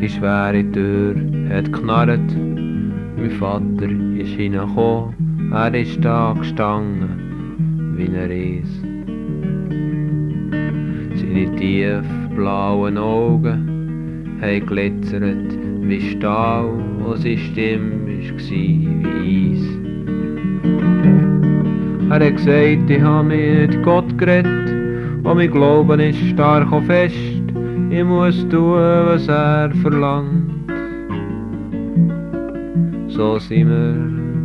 Die schwere Tür hat geknarrt. Mein Vater ist hineingekommen, er ist da gestanden, wie ein Ries. Seine tiefblauen Augen haben glitzert wie Stahl und seine Stimme war wie Eis. Er hat gesagt, ich habe mit Gott geredet und mein Glauben ist stark und fest. Ich muss tun, was er verlangt. So sind wir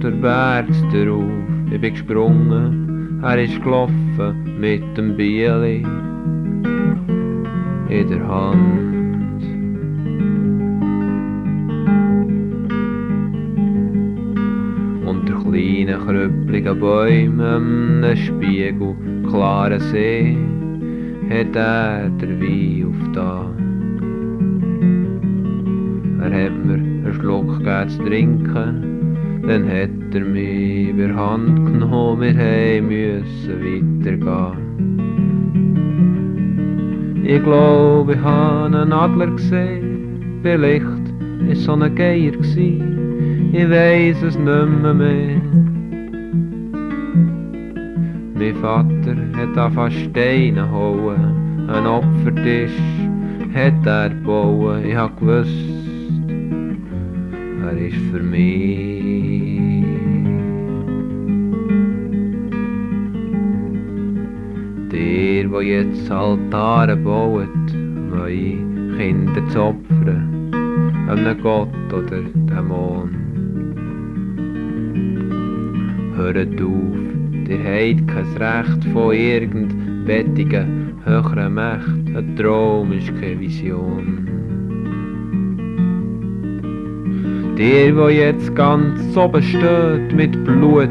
den Berg darauf. Ich bin gesprungen, er ist gelaufen mit dem Bieli in der Hand. Unter kleinen, krüppligen Bäumen, einem Spiegel, klaren See, hat er der Wein aufgetan. Er hat mir einen Schluck gegeben zu trinken, dann hat er mich bei der Hand genommen, wir mussten weitergehen. Ich glaube, ich habe einen Adler gesehen, vielleicht war es so ein Geier, ich weiss es nicht mehr. Mein Vater hat angefangen Steine hauen, einen Opfertisch hat er gebaut, ich hab gewusst, er ist für mich. Der, der jetzt Altare baut, neue Kinder zu opfern, einem Gott oder Dämon. Hört auf, ihr habt kein Recht von irgendwelchen höheren Mächten, ein Traum ist keine Vision. Der jetzt ganz oben steht, mit Blut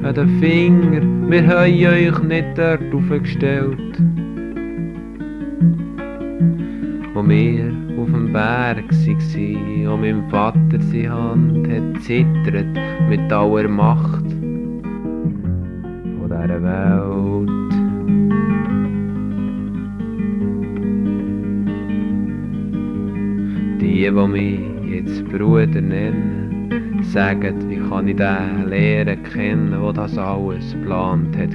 an den Fingern, wir haben euch nicht dort aufgestellt. Wo wir auf dem Berg waren und mein Vater seine Hand hat zittert mit aller Macht von dieser Welt. Die mich jetzt Bruder nennen, sagen, wie kann ich den Lehrer kennen, der das alles geplant hat.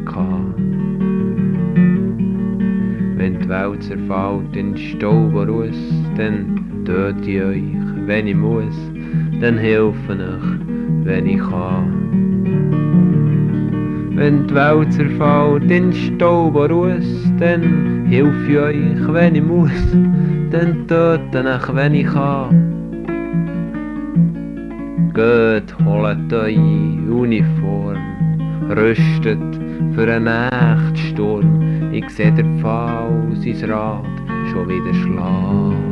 Wenn die Welt zerfällt in Staub und Ruß, dann töte ich euch, wenn ich muss, dann helfe ich, wenn ich kann. Wenn die Welt zerfällt in Staub und Ruß, dann helfe ich euch, wenn ich muss, dann töte ich, wenn ich kann. Geht, holt eure Uniform, rüstet für einen Nächtsturm. Ich seh der Pfau sein Rad schon wieder schlagen.